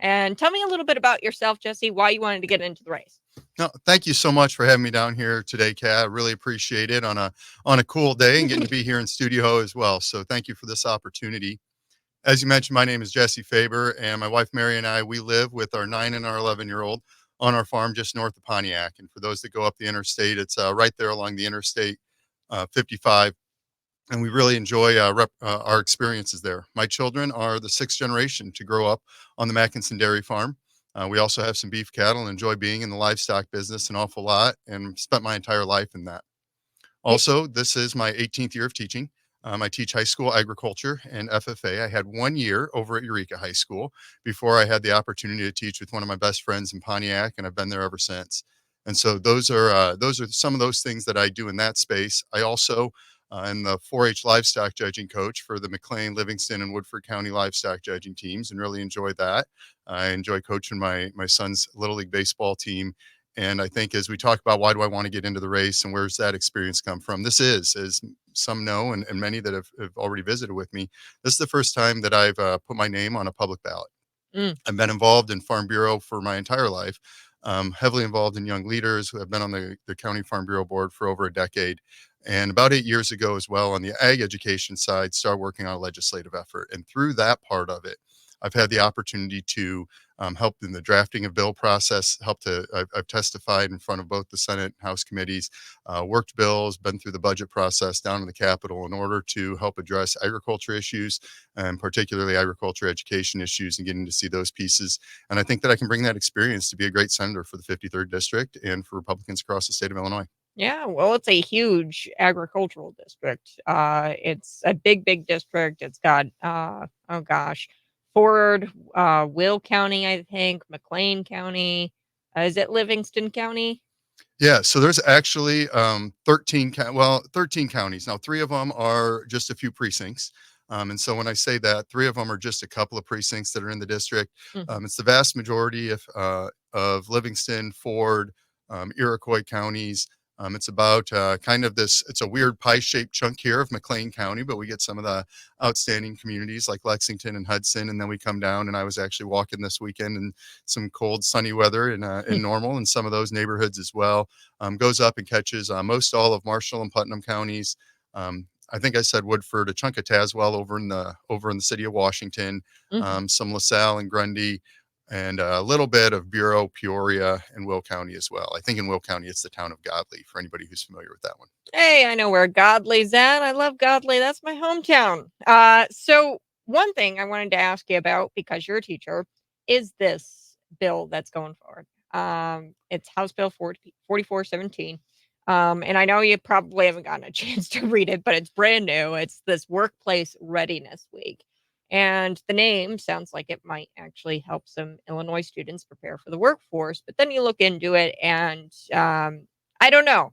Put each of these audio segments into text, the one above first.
And tell me a little bit about yourself, Jesse, why you wanted to get into the race. No, thank you so much for having me down here today, Kat. I really appreciate it on a cool day and getting to be here in studio as well. So thank you for this opportunity. As you mentioned, my name is Jesse Faber, and my wife Mary and I, we live with our 9 and our 11-year-old on our farm just north of Pontiac. And for those that go up the interstate, it's right there along the interstate 55, and we really enjoy our experiences there. My children are the sixth generation to grow up on the Mackinson Dairy Farm. We also have some beef cattle and enjoy being in the livestock business an awful lot, and spent my entire life in that. Y- Also, this is my 18th year of teaching. I teach high school agriculture and FFA. I had 1 year over at Eureka High School before I had the opportunity to teach with one of my best friends in Pontiac, and I've been there ever since. And so those are some of those things that I do in that space. I also am the 4-H livestock judging coach for the McLean, Livingston, and Woodford County livestock judging teams, and really enjoy that. I enjoy coaching my son's little league baseball team. And I think as we talk about why do I want to get into the race and where's that experience come from, this is, as some know, and many that have already visited with me, this is the first time that I've put my name on a public ballot. Mm. I've been involved in Farm Bureau for my entire life, heavily involved in young leaders who have been on the County Farm Bureau board for over a decade. And about 8 years ago as well, on the ag education side, started working on a legislative effort. And through that part of it, I've had the opportunity to help in the drafting of bill process, I've testified in front of both the Senate and House committees, worked bills, been through the budget process down in the Capitol in order to help address agriculture issues, and particularly agriculture education issues, and getting to see those pieces. And I think that I can bring that experience to be a great senator for the 53rd District and for Republicans across the state of Illinois. Yeah, well, it's a huge agricultural district. It's a big, big district. It's got, oh gosh, Ford, Will County, I think, McLean County. Is it Livingston County? Yeah, so there's actually 13 counties. Now, three of them are just a few precincts. And so when I say that, three of them are just a couple of precincts that are in the district. Mhm. It's the vast majority of Livingston, Ford, Iroquois counties. It's about kind of this, it's a weird pie-shaped chunk here of McLean County, but we get some of the outstanding communities like Lexington and Hudson, and then we come down, and I was actually walking this weekend in some cold, sunny weather in Normal and some of those neighborhoods as well. Goes up and catches most all of Marshall and Putnam counties. I think I said Woodford, a chunk of Tazewell over in the city of Washington, Mhm. some LaSalle and Grundy, and a little bit of Bureau, Peoria, and Will County as well. I think in Will County, it's the town of Godley, for anybody who's familiar with that one. Hey, I know where Godley's at. I love Godley. That's my hometown. So one thing I wanted to ask you about, because you're a teacher, is this bill that's going forward. It's House Bill 4417. And I know you probably haven't gotten a chance to read it, but it's brand new. It's this Workplace Readiness Week. And the name sounds like it might actually help some Illinois students prepare for the workforce. But then you look into it and I don't know,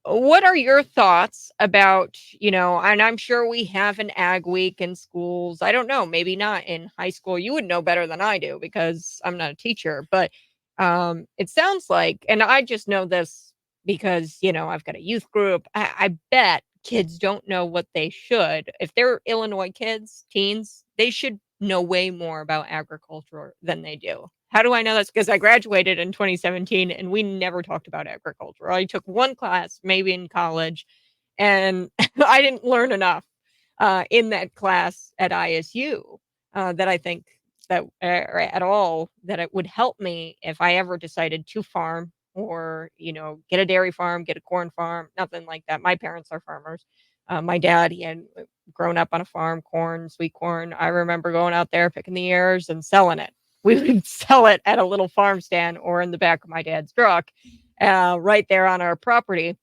what are your thoughts about, and I'm sure we have an ag week in schools. I don't know, maybe not in high school. You would know better than I do because I'm not a teacher, but it sounds like, and I just know this because, I've got a youth group. I bet kids don't know what they should. If they're Illinois kids, teens, they should know way more about agriculture than they do. How do I know that's because I graduated in 2017 and we never talked about agriculture. I took one class, maybe in college, and I didn't learn enough in that class at ISU that I think that or at all that it would help me if I ever decided to farm or, get a dairy farm, get a corn farm, nothing like that. My parents are farmers. My dad, he had grown up on a farm, corn, sweet corn. I remember going out there, picking the ears and selling it. We would sell it at a little farm stand or in the back of my dad's truck, right there on our property.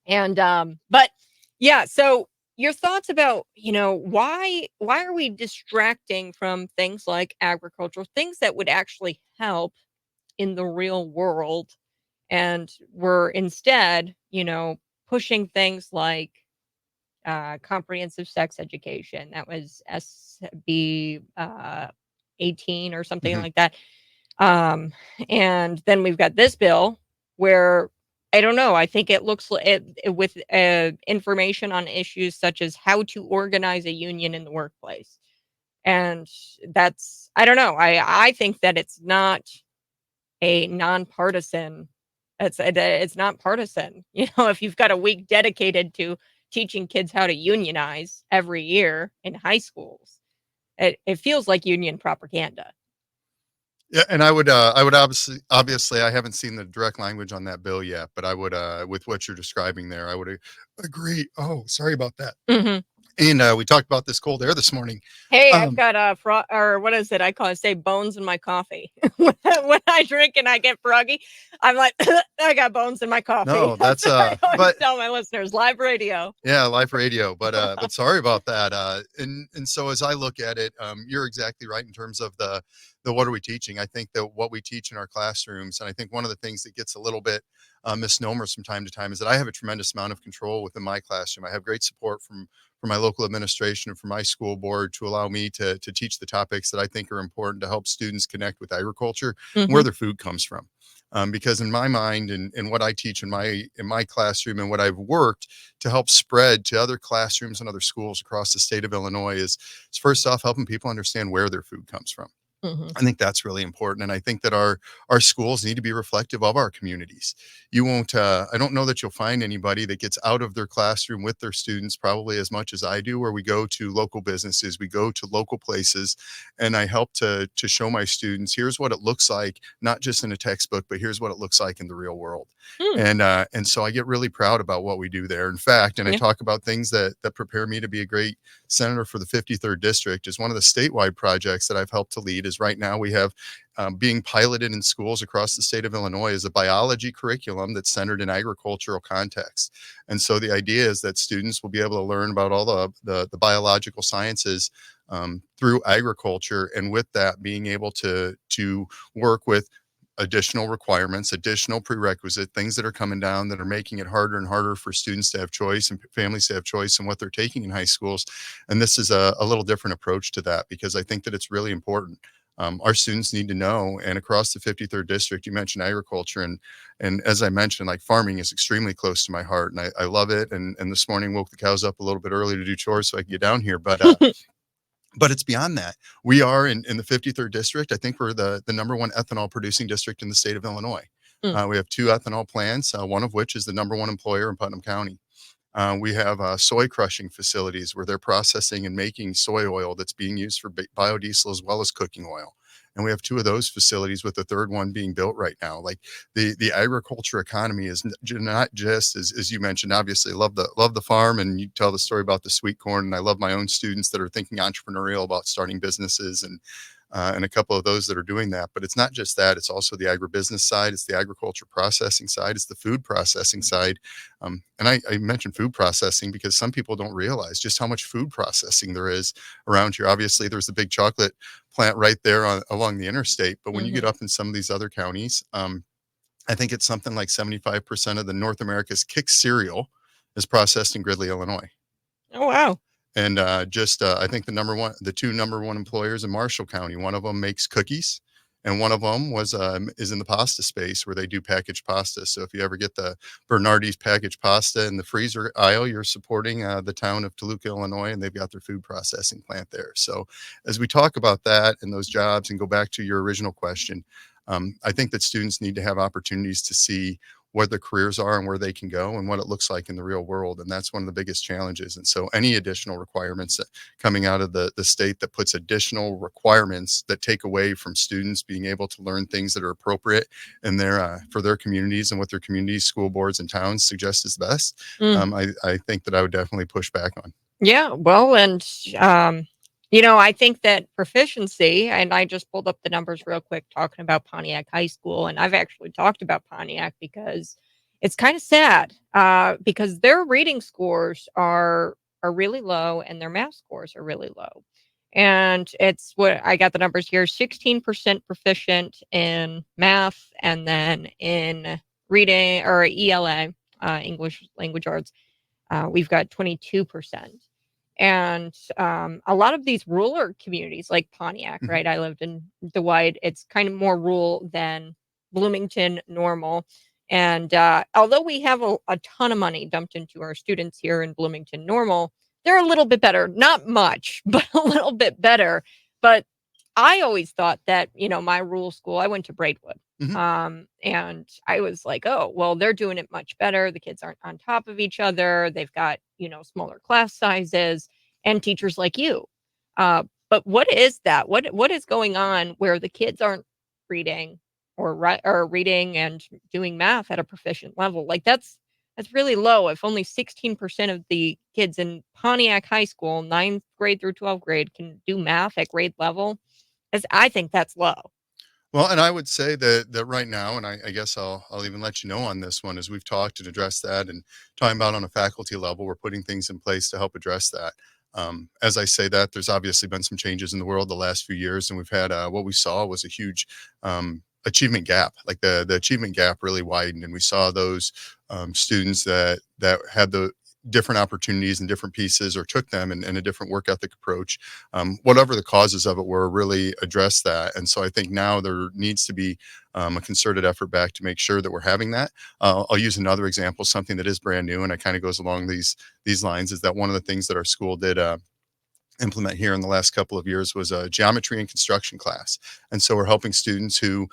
And but yeah, so your thoughts about, why are we distracting from things like agricultural things that would actually help in the real world, and we're instead, pushing things like comprehensive sex education. That was SB 18 or something Mhm. like that. Um, and then we've got this bill where I don't know. I think it looks with information on issues such as how to organize a union in the workplace. And that's, I don't know. I think that it's not a nonpartisan. It's not partisan. If you've got a week dedicated to teaching kids how to unionize every year in high schools, it feels like union propaganda. Yeah, and I would obviously, I haven't seen the direct language on that bill yet, but I would, with what you're describing there, I would agree. Oh, sorry about that. Mhm. And we talked about this cold air this morning. Hey, I've Um, got or what is it? I call it, say, bones in my coffee. When I drink and I get froggy, I'm like, I got bones in my coffee. no, That's that's what I always but tell my listeners. Live radio. yeah, live radio, but sorry about that. And so as I look at it, you're exactly right in terms of the what are we teaching? I think that what we teach in our classrooms, and I think one of the things that gets a little bit misnomers from time to time is that I have a tremendous amount of control within my classroom. I have great support from my local administration and from my school board to allow me to teach the topics that I think are important to help students connect with agriculture and where Mhm. their food comes from. Because in my mind and what I teach in my classroom and what I've worked to help spread to other classrooms and other schools across the state of Illinois is first off helping people understand where their food comes from. Mhm. I think that's really important, and I think that our schools need to be reflective of our communities. You won't. I don't know that you'll find anybody that gets out of their classroom with their students probably as much as I do. Where we go to local businesses, we go to local places, and I help to show my students here's what it looks like, not just in a textbook, but here's what it looks like in the real world. Mm. And so I get really proud about what we do there. In fact, and I Yeah. talk about things that prepare me to be a great senator for the 53rd district. Is one of the statewide projects that I've helped to lead. Is right now we have being piloted in schools across the state of Illinois is a biology curriculum that's centered in agricultural context. And so the idea is that students will be able to learn about all the biological sciences through agriculture, and with that, being able to work with additional requirements, additional prerequisite things that are coming down that are making it harder and harder for students to have choice and families to have choice in what they're taking in high schools. And this is a little different approach to that because I think that it's really important. Our students need to know, and across the 53rd district, you mentioned agriculture, and as I mentioned, like farming is extremely close to my heart, and I love it. And this morning woke the cows up a little bit early to do chores so I could get down here, but it's beyond that. We are in the 53rd district. I think we're the number one ethanol producing district in the state of Illinois. Mm. We have two ethanol plants, one of which is the number one employer in Putnam County. We have soy crushing facilities where they're processing and making soy oil that's being used for biodiesel as well as cooking oil. And we have two of those facilities with the third one being built right now. Like the agriculture economy is not just as you mentioned. Obviously, love the farm, and you tell the story about the sweet corn. And I love my own students that are thinking entrepreneurial about starting businesses and a couple of those that are doing that. But it's not just that; it's also the agribusiness side, it's the agriculture processing side, it's the food processing side. And I mentioned food processing because some people don't realize just how much food processing there is around here. Obviously, there's a big chocolate plant right there along the interstate, but when you get Mhm. up in some of these other counties, I think it's something like 75% of the North America's Kix cereal is processed in Gridley, Illinois. Oh, wow. And I think the two number one employers in Marshall County, one of them makes cookies, and one of them is in the pasta space where they do packaged pasta. So if you ever get the Bernardi's packaged pasta in the freezer aisle, you're supporting the town of Toluca, Illinois, and they've got their food processing plant there. So as we talk about that and those jobs, and go back to your original question, I think that students need to have opportunities to see what their careers are and where they can go and what it looks like in the real world. And that's one of the biggest challenges. And so any additional requirements that coming out of the state that puts additional requirements that take away from students being able to learn things that are appropriate in their for their communities and what their communities, school boards and towns suggest is best, Mm. I think that I would definitely push back on. Yeah, well, and, I think that proficiency, and I just pulled up the numbers real quick talking about Pontiac High School, and I've actually talked about Pontiac because it's kinda sad, because their reading scores are really low and their math scores are really low. And it's what I got the numbers here, 16% proficient in math, and then in reading or ELA, English Language Arts, we've got 22%. And a lot of these rural communities like Pontiac, Mhm. right? I lived in Dwight. It's kind of more rural than Bloomington normal. And although we have a ton of money dumped into our students here in Bloomington normal, they're a little bit better. Not much, but a little bit better But I always thought that, my rural school, I went to Braidwood. Mhm. And I was like, oh, well, they're doing it much better. The kids aren't on top of each other. They've got, smaller class sizes and teachers like you. But what is that? What is going on where the kids aren't reading or reading and doing math at a proficient level? Like that's really low. If only 16% of the kids in Pontiac High School, ninth grade through 12th grade, can do math at grade level, as I think that's low. Well, and I would say that right now, and I guess I'll even let you know on this one, as we've talked and addressed that, and talking about on a faculty level, we're putting things in place to help address that. As I say that, there's obviously been some changes in the world the last few years, and we've had what we saw was a huge achievement gap. Like the achievement gap really widened, and we saw those students that had the different opportunities and different pieces, or took them in a different work ethic approach, whatever the causes of it were, really address that. And so I think now there needs to be a concerted effort back to make sure that we're having that. I'll use another example, something that is brand new, and it kind of goes along these lines. Is that one of the things that our school did implement here in the last couple of years was a geometry and construction class. And so we're helping students who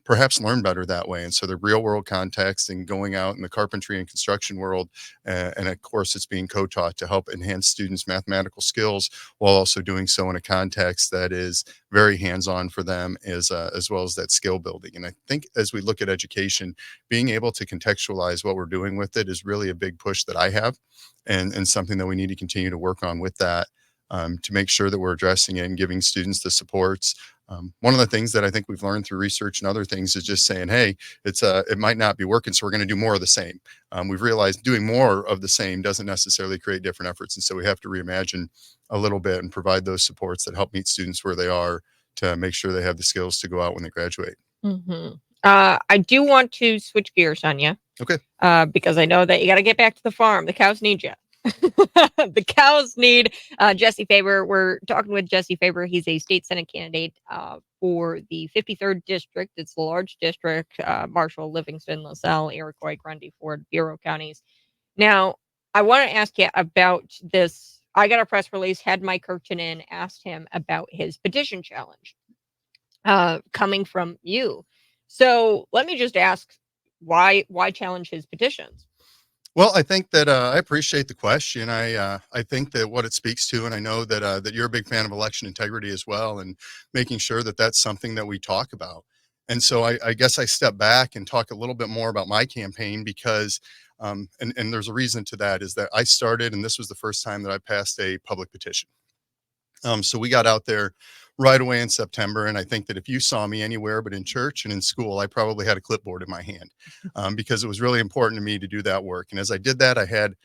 perhaps learn better that way. And so the real world context and going out in the carpentry and construction world, and of course it's being co-taught to help enhance students' mathematical skills, while also doing so in a context that is very hands-on for them, as well as that skill building. And I think as we look at education, being able to contextualize what we're doing with it is really a big push that I have, and something that we need to continue to work on with that, to make sure that we're addressing it and giving students the supports. One of the things that I think we've learned through research and other things is just saying, hey, it might not be working, so we're going to do more of the same. We've realized doing more of the same doesn't necessarily create different efforts, and so we have to reimagine a little bit and provide those supports that help meet students where they are, to make sure they have the skills to go out when they graduate. I do want to switch gears on you, Okay. because I know that you got to get back to the farm. The cows need you. The cows need Jesse Faber. We're talking with Jesse Faber. He's a state Senate candidate for the 53rd district. It's the large district: Marshall, Livingston, LaSalle, Iroquois, Grundy, Ford, Bureau counties. Now, I want to ask you about this. I got a press release, had Mike Kirkton in, asked him about his petition challenge coming from you. So let me just ask, why challenge his petitions? Well, I think that I appreciate the question. I think that what it speaks to, and I know that you're a big fan of election integrity as well, and making sure that that's something that we talk about. And so I guess I step back and talk a little bit more about my campaign, because and there's a reason to that, is that I started, and this was the first time that I passed a public petition. So we got out there right away in September. And I think that if you saw me anywhere but in church and in school, I probably had a clipboard in my hand, because it was really important to me to do that work. And as I did that, I had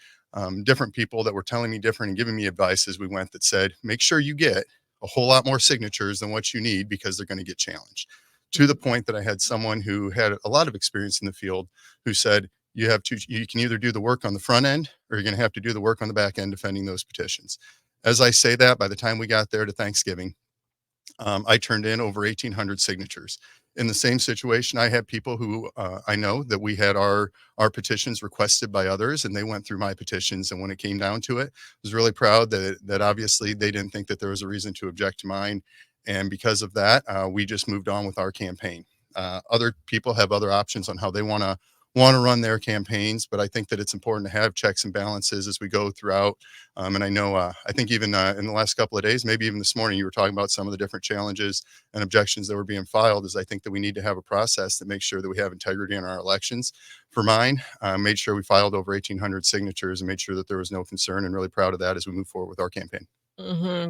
different people that were telling me different and giving me advice as we went, that said, make sure you get a whole lot more signatures than what you need, because they're going to get challenged. To the point that I had someone who had a lot of experience in the field who said, you can either do the work on the front end, or you're going to have to do the work on the back end defending those petitions. As I say that, by the time we got there to Thanksgiving, I turned in over 1,800 signatures. In the same situation, I had people who I know that we had our petitions requested by others, and they went through my petitions. And when it came down to it, I was really proud that obviously they didn't think that there was a reason to object to mine, and because of that, we just moved on with our campaign. Other people have other options on how they want to run their campaigns, but I think that it's important to have checks and balances as we go throughout. And I know, I think even in the last couple of days, maybe even this morning, you were talking about some of the different challenges and objections that were being filed. Is I think that we need to have a process that makes sure that we have integrity in our elections. For mine, made sure we filed over 1,800 signatures and made sure that there was no concern, and really proud of that as we move forward with our campaign.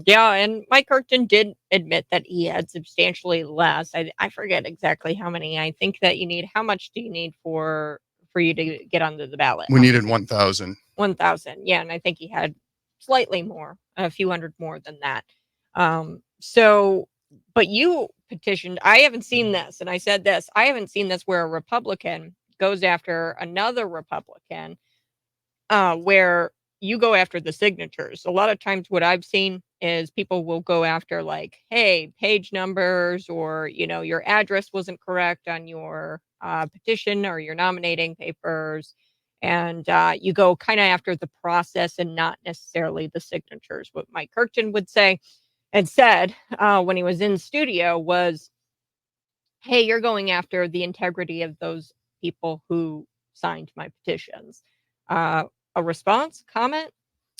Yeah, and Mike Kirkton did admit that he had substantially less. I forget exactly how many. I think that you need. How much do you need for you to get onto the ballot? We How many needed signatures? 1,000. 1,000. Yeah, and I think he had slightly more, a few hundred more than that. So, but you petitioned. I haven't seen this, and I said this. I haven't seen this where a Republican goes after another Republican, where you go after the signatures. A lot of times, what I've seen is people will go after, like, hey, page numbers, or your address wasn't correct on your petition or your nominating papers, and you go kind of after the process and not necessarily the signatures. What Mike Kirkton would say and said when he was in studio was, "Hey, you're going after the integrity of those people who signed my petitions." Uh, a response, comment?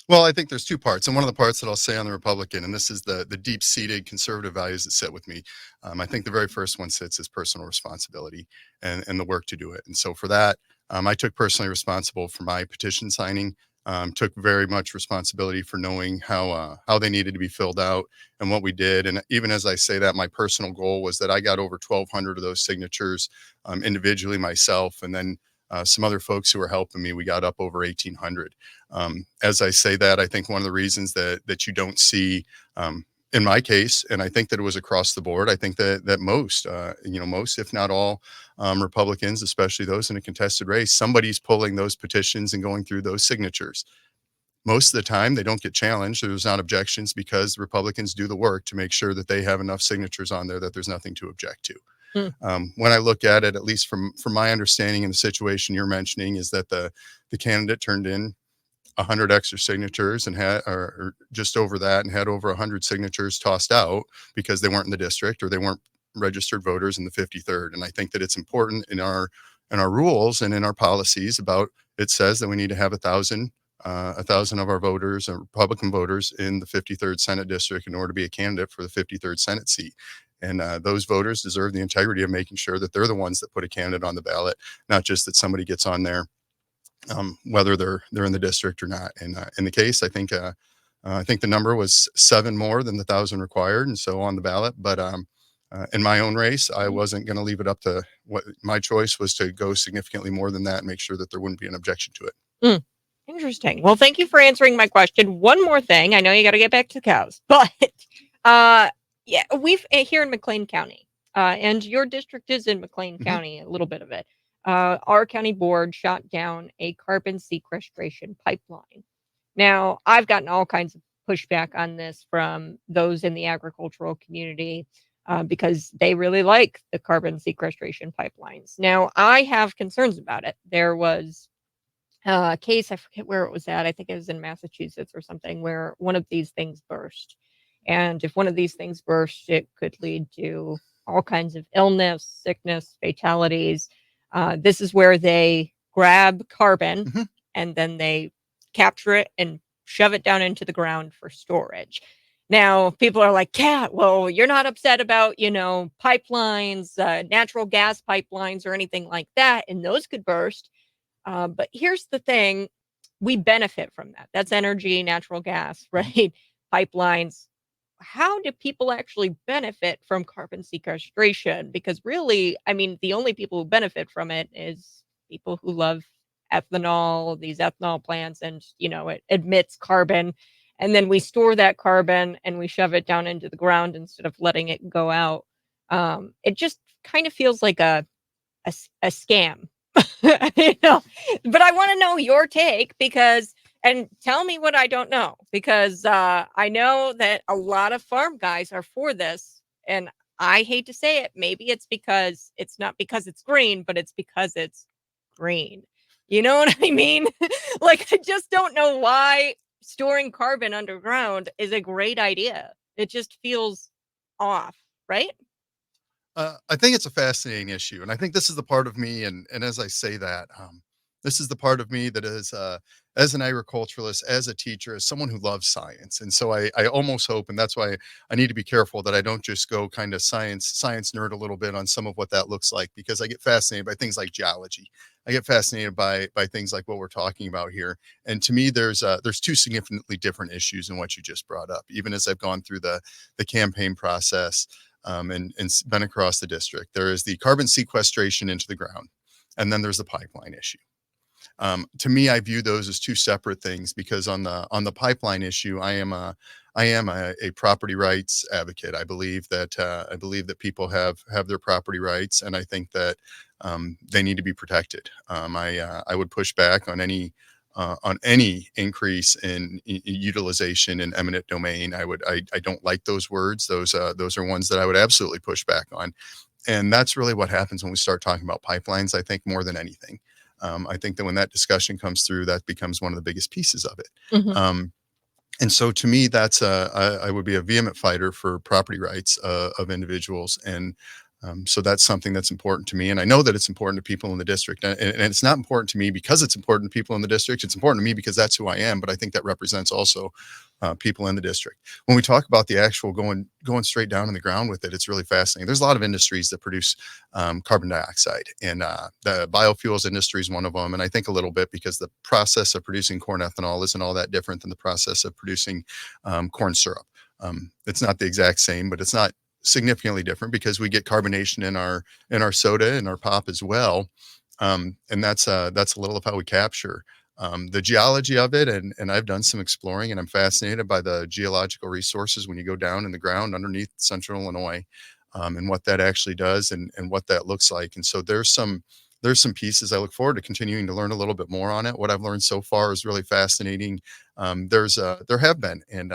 Well, I think there's two parts, and one of the parts that I'll say on the Republican, and this is the deep-seated conservative values that sit with me. I think the very first one sits is personal responsibility and the work to do it. And so for that, I took personally responsible for my petition signing. Took very much responsibility for knowing how they needed to be filled out and what we did. And even as I say that, my personal goal was that I got over 1,200 of those signatures individually myself, and then some other folks who were helping me. We got up over 1,800. As I say that, I think one of the reasons that you don't see, in my case, and I think that it was across the board. I think that most, most, if not all, Republicans, especially those in a contested race, somebody's pulling those petitions and going through those signatures. Most of the time, they don't get challenged. There's not objections because the Republicans do the work to make sure that they have enough signatures on there that there's nothing to object to. Hmm. When I look at it, at least from my understanding in the situation you're mentioning, is that the candidate turned in 100 extra signatures and had or just over that, and had over 100 signatures tossed out because they weren't in the district or they weren't registered voters in the 53rd. And I think that it's important in our rules and in our policies about, it says that we need to have 1,000 of our voters, Republican voters, in the 53rd Senate district in order to be a candidate for the 53rd Senate seat. And those voters deserve the integrity of making sure that they're the ones that put a candidate on the ballot, not just that somebody gets on there, whether they're in the district or not. And in the case, I think the number was 7 more than the 1,000 required, and so on the ballot. But in my own race, I Mhm. wasn't going to leave it up to what my choice was, to go significantly more than that and make sure that there wouldn't be an objection to it. Mm. Interesting. Well, thank you for answering my question. One more thing. I know you got to get back to the cows, but uh, yeah, we've here in McLean County, and your district is in McLean Hmm. County, a little bit of it. Our county board shot down a carbon sequestration pipeline. Now, I've gotten all kinds of pushback on this from those in the agricultural community because they really like the carbon sequestration pipelines. Now, I have concerns about it. There was case, I forget where it was at. I think it was in Massachusetts or something, where one of these things burst. And if one of these things burst, it could lead to all kinds of illness, sickness, fatalities. This is where they grab carbon Hmm. and then they capture it and shove it down into the ground for storage. Now, people are like, "Yeah, well, you're not upset about, pipelines, natural gas pipelines or anything like that, and those could burst." But here's the thing, we benefit from that. That's energy, natural gas, Hmm. right? Pipelines. How do people actually benefit from carbon sequestration? Because really, I mean, the only people who benefit from it is people who love ethanol, these ethanol plants, and, it emits carbon. And then we store that carbon and we shove it down into the ground instead of letting it go out. It just kind of feels like a scam. But I want to know your take because, and tell me what I don't know, because I know that a lot of farm guys are for this, and I hate to say it, maybe it's because it's not because it's green, but it's because it's green. You know what I mean? Like, I just don't know why storing carbon underground is a great idea. It just feels off, right? I think it's a fascinating issue, and I think this is the part of me, and as I say that, this is the part of me that is, as an agriculturalist, as a teacher, as someone who loves science, and so I almost hope, and that's why I need to be careful that I don't just go kind of science nerd a little bit on some of what that looks like, because I get fascinated by things like geology. I get fascinated by things like what we're talking about here, and to me, there's two significantly different issues in what you just brought up. Even as I've gone through the campaign process, and been across the district. There is the carbon sequestration into the ground, and then there's the pipeline issue. To me, I view those as two separate things, because on the pipeline issue, I am a property rights advocate. I believe that people have their property rights, and I think that they need to be protected. I would push back on any increase in utilization in eminent domain. I don't like those words. Those are ones that I would absolutely push back on. And that's really what happens when we start talking about pipelines, I think, more than anything. I think that when that discussion comes through, that becomes one of the biggest pieces of it. Mhm. Um, And so to me, that's I would be a vehement fighter for property rights of individuals, and so that's something that's important to me. And I know that it's important to people in the district, and it's not important to me because it's important to people in the district. It's important to me because that's who I am. But I think that represents also people in the district. When we talk about the actual going straight down in the ground with it, it's really fascinating. There's a lot of industries that produce carbon dioxide, and the biofuels industry is one of them. And I think a little bit because the process of producing corn ethanol isn't all that different than the process of producing corn syrup. It's not the exact same, but it's not significantly different because we get carbonation in our soda and our pop as well. And that's a little of how we capture the geology of it. And I've done some exploring, and I'm fascinated by the geological resources when you go down in the ground underneath central Illinois, and what that actually does, and what that looks like. And so there's some pieces I look forward to continuing to learn a little bit more on it. What I've learned so far is really fascinating. There have been, and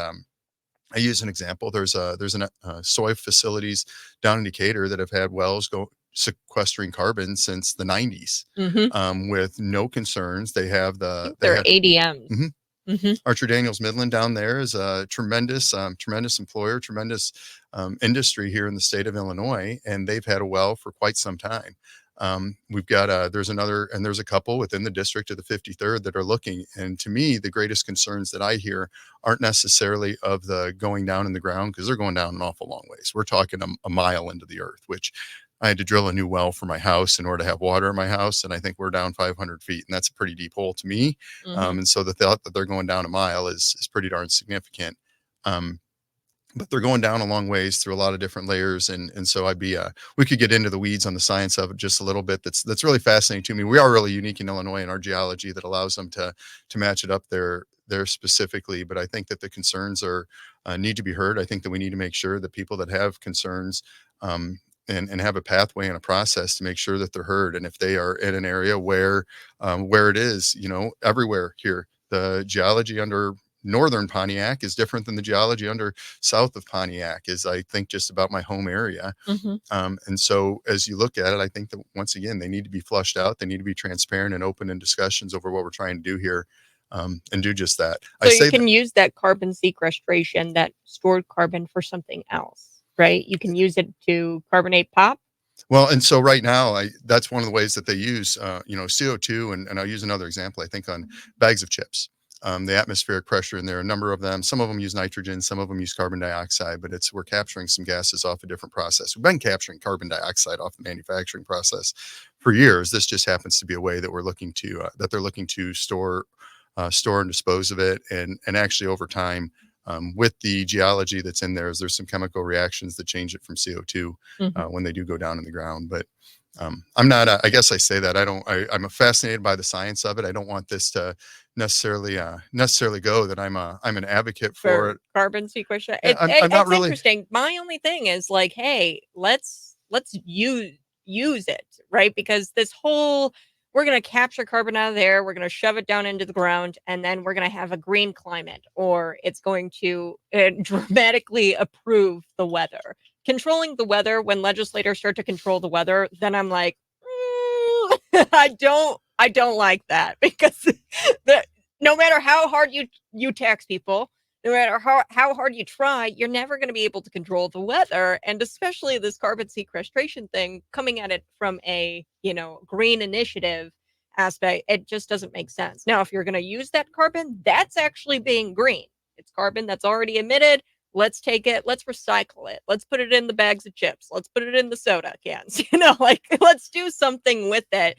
I use an example. There's an soy facilities down in Decatur that have had wells go sequestering carbon since the 90s, Mhm. with no concerns. They have I think they they're have ADMs. mhm. Mhm. Archer Daniels Midland down there is a tremendous employer, tremendous industry here in the state of Illinois, and they've had a well for quite some time. We've got there's a couple within the district of the 53rd that are looking, and to me, the greatest concerns that I hear aren't necessarily of the going down in the ground, because they're going down an awful long ways. We're talking a mile into the earth, which I had to drill a new well for my house in order to have water in my house, and I think we're down 500 feet, and that's a pretty deep hole to me. Mhm. And so the thought that they're going down a mile is pretty darn significant. Um, but they're going down a long ways through a lot of different layers, and so we could get into the weeds on the science of it just a little bit. That's really fascinating to me. We are really unique in Illinois in our geology that allows them to match it up there specifically. But I think that the concerns are need to be heard. I think that we need to make sure that people that have concerns, and have a pathway and a process to make sure that they're heard. And if they are in an area where it is, everywhere here, the geology under northern Pontiac is different than the geology under south of Pontiac, is I think just about my home area. Mhm. And so as you look at it, I think that once again, they need to be flushed out. They need to be transparent and open in discussions over what we're trying to do here, and do just that. I So you say that. can use that carbon sequestration, that stored carbon for something else, right? You can use it to carbonate pop? Well, and so right now, that's one of the ways that they use, CO2, and I'll use another example. I think on bags of chips, the atmospheric pressure in there, a number of them. Some of them use nitrogen, some of them use carbon dioxide, but we're capturing some gases off a different process. We've been capturing carbon dioxide off the manufacturing process for years. This just happens to be a way that they're looking to store and dispose of it, and actually over time. With the geology that's in there's some chemical reactions that change it from CO2 Mhm. when they do go down in the ground. But I'm not. I guess I say that I don't. I'm fascinated by the science of it. I don't want this to necessarily go that I'm an advocate for For it. carbon sequestration. Yeah, I'm not It's really. interesting. My only thing is like, hey, let's use it, right? Because this whole we're gonna capture carbon out of there, we're gonna shove it down into the ground, and then we're gonna have a green climate, or it's going to dramatically improve the weather. Controlling the weather, when legislators start to control the weather, then I'm like, I don't like that because the no matter how hard you tax people, no matter how hard you try, you're never going to be able to control the weather. And especially this carbon sequestration thing coming at it from a, green initiative aspect, it just doesn't make sense. Now, if you're going to use that carbon, that's actually being green. It's carbon that's already emitted. Let's take it, let's recycle it. Let's put it in the bags of chips. Let's put it in the soda cans. Like let's do something with it.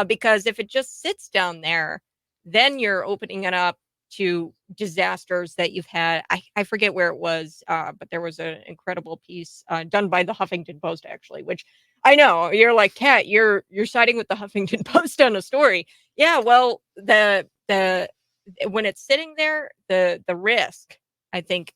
Because if it just sits down there, then you're opening it up to disasters that you've had. I forget where it was, but there was an incredible piece done by the Huffington Post, actually, which I know you're like, Kat, you're siding with the Huffington Post on a story. Yeah, well, the when it's sitting there, the risk, I think,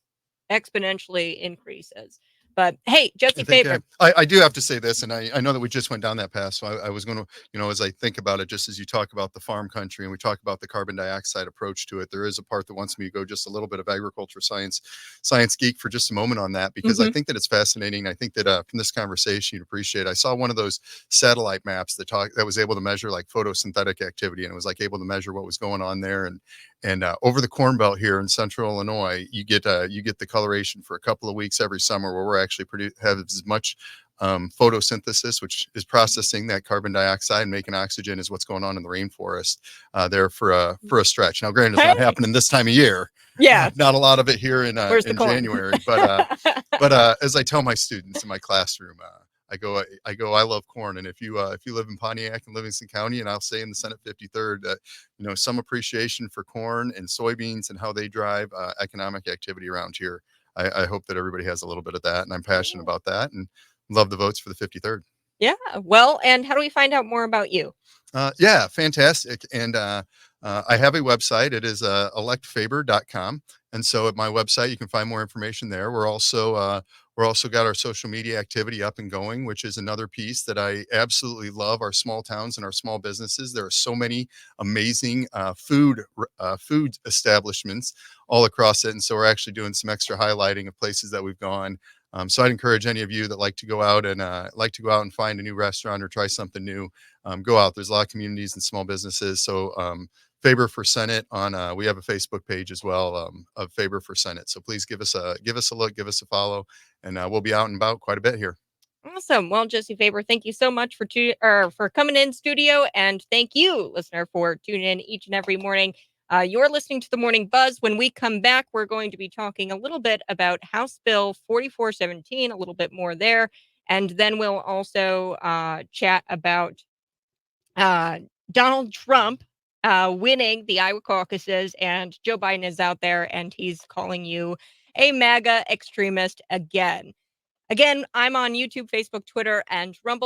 exponentially increases. But hey, I Jesse think Faber. I do have to say this, and I know that we just went down that path. So I was going to, as I think about it, just as you talk about the farm country and we talk about the carbon dioxide approach to it, there is a part that wants me to go just a little bit of agriculture science geek for just a moment on that, because I Hmm. think that it's fascinating. I think that from this conversation, you'd appreciate. I saw one of those satellite maps that was able to measure like photosynthetic activity, and it was like able to measure what was going on there, And over the Corn Belt here in Central Illinois, you get the coloration for a couple of weeks every summer, where we're actually have as much photosynthesis, which is processing that carbon dioxide and making oxygen, is what's going on in the rainforest there for a stretch. Now, granted, it's not Hey. happening this time of year. Yeah. Not a lot of it here Where's the in corn? January, but as I tell my students in my classroom, I love corn, and if you live in Pontiac and Livingston County, and I'll say in the Senate 53rd, that some appreciation for corn and soybeans and how they drive economic activity around here. I hope that everybody has a little bit of that, and I'm passionate about that, and love the votes for the 53rd. Yeah. Well, and how do we find out more about you? Yeah, fantastic. And I have a website. It is electfaber.com. And so at my website, you can find more information there. We're also got our social media activity up and going, which is another piece that I absolutely love. Our small towns and our small businesses. There are so many amazing food establishments all across it. And so we're actually doing some extra highlighting of places that we've gone. So I'd encourage any of you that like to go out and find a new restaurant or try something new. Go out. There's a lot of communities and small businesses. So Faber for Senate we have a Facebook page as well of Faber for Senate. So please give us a look, give us a follow, and we'll be out and about quite a bit here. Awesome. Well, Jesse Faber, thank you so much for coming in studio, and thank you, listener, for tuning in each and every morning. You're listening to the Morning Buzz. When we come back, we're going to be talking a little bit about House Bill 4417, a little bit more there, and then we'll also chat about uh, Donald Trump winning the Iowa caucuses, and Joe Biden is out there and he's calling you a MAGA extremist again. Again, I'm on YouTube, Facebook, Twitter, and Rumble.